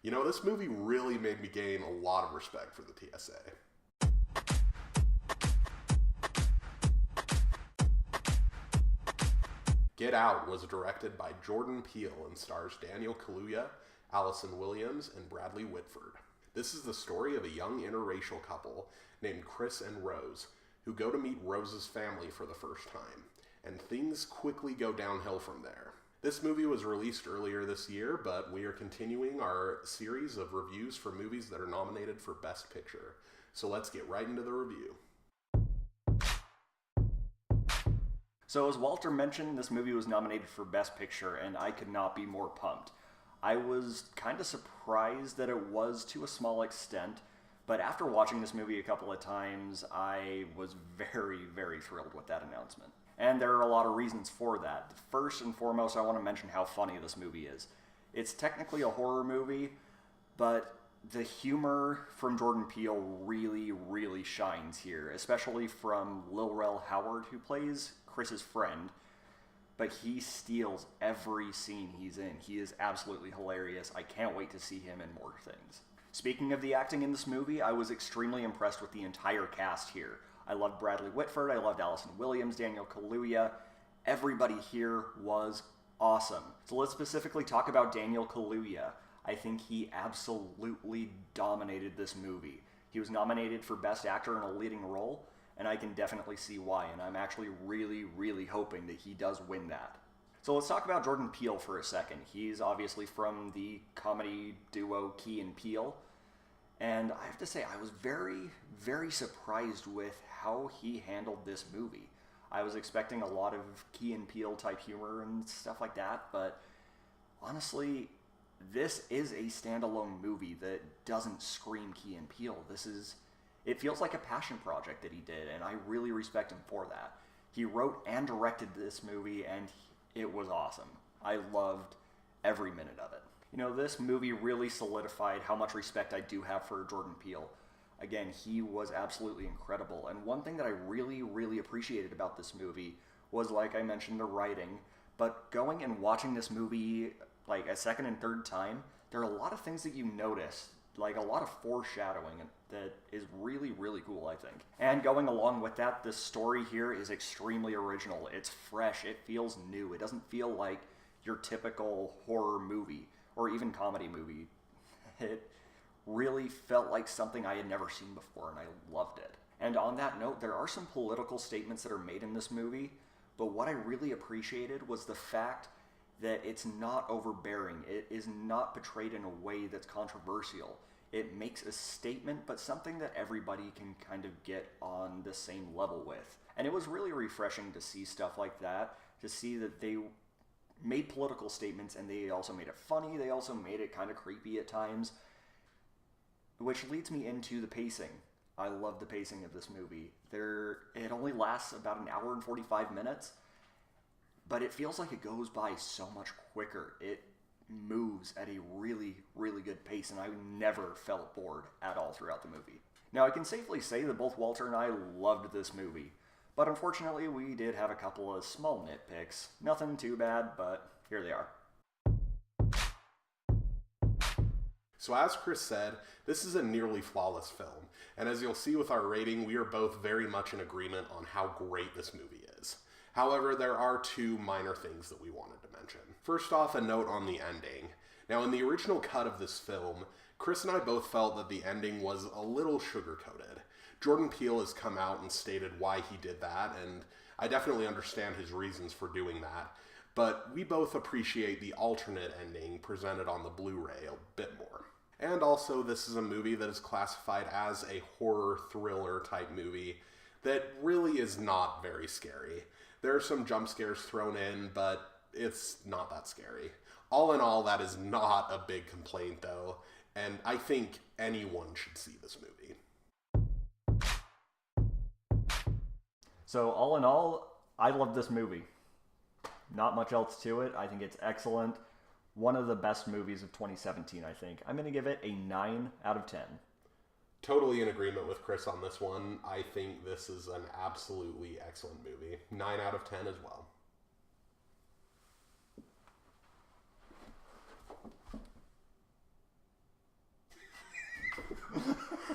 You know, this movie really made me gain a lot of respect for the TSA. Get Out was directed by Jordan Peele and stars Daniel Kaluuya, Allison Williams, and Bradley Whitford. This is the story of a young interracial couple named Chris and Rose who go to meet Rose's family for the first time, and things quickly go downhill from there. This movie was released earlier this year, but we are continuing our series of reviews for movies that are nominated for Best Picture. So let's get right into the review. So as Walter mentioned, this movie was nominated for Best Picture, and I could not be more pumped. I was kind of surprised that it was to a small extent, but after watching this movie a couple of times, I was very, very thrilled with that announcement. And there are a lot of reasons for that. First and foremost, I want to mention how funny this movie is. It's technically a horror movie, but the humor from Jordan Peele really, really shines here, especially from Lil Rel Howard, who plays Chris's friend, but he steals every scene he's in. He is absolutely hilarious. I can't wait to see him in more things. Speaking of the acting in this movie, I was extremely impressed with the entire cast here. I loved Bradley Whitford, I loved Allison Williams, Daniel Kaluuya. Everybody here was awesome. So let's specifically talk about Daniel Kaluuya. I think he absolutely dominated this movie. He was nominated for Best Actor in a Leading Role, and I can definitely see why, and I'm actually really, really hoping that he does win that. So let's talk about Jordan Peele for a second. He's obviously from the comedy duo Key and Peele, and I have to say I was very, very surprised with how he handled this movie. I was expecting a lot of Key and Peele type humor and stuff like that, but honestly, this is a standalone movie that doesn't scream Key and Peele. It feels like a passion project that he did, and I really respect him for that. He wrote and directed this movie, and it was awesome. I loved every minute of it. You know, this movie really solidified how much respect I do have for Jordan Peele. Again, he was absolutely incredible, and one thing that I really, really appreciated about this movie was, like I mentioned, the writing, but going and watching this movie like a second and third time, there are a lot of things that you notice, like a lot of foreshadowing that is really, really cool, I think. And going along with that, the story here is extremely original. It's fresh, it feels new. It doesn't feel like your typical horror movie or even comedy movie. It really felt like something I had never seen before, and I loved it. And on that note, there are some political statements that are made in this movie, but what I really appreciated was the fact that it's not overbearing. It is not portrayed in a way that's controversial. It makes a statement, but something that everybody can kind of get on the same level with. And it was really refreshing to see stuff like that, to see that they made political statements and they also made it funny, they also made it kind of creepy at times, which leads me into the pacing. I love the pacing of this movie. It only lasts about an hour and 45 minutes, but it feels like it goes by so much quicker. It moves at a really, really good pace, and I never felt bored at all throughout the movie. Now, I can safely say that both Walter and I loved this movie, but unfortunately, we did have a couple of small nitpicks. Nothing too bad, but here they are. So as Chris said, this is a nearly flawless film, and as you'll see with our rating, we are both very much in agreement on how great this movie is. However, there are two minor things that we wanted to mention. First off, a note on the ending. Now, in the original cut of this film, Chris and I both felt that the ending was a little sugar-coated. Jordan Peele has come out and stated why he did that, and I definitely understand his reasons for doing that, but we both appreciate the alternate ending presented on the Blu-ray a bit more. And also, this is a movie that is classified as a horror thriller type movie that really is not very scary. There are some jump scares thrown in, but it's not that scary. All in all, that is not a big complaint, though, and I think anyone should see this movie. So all in all, I love this movie. Not much else to it. I think it's excellent. One of the best movies of 2017, I think. I'm going to give it a 9 out of 10. Totally in agreement with Chris on this one. I think this is an absolutely excellent movie. 9 out of 10 as well.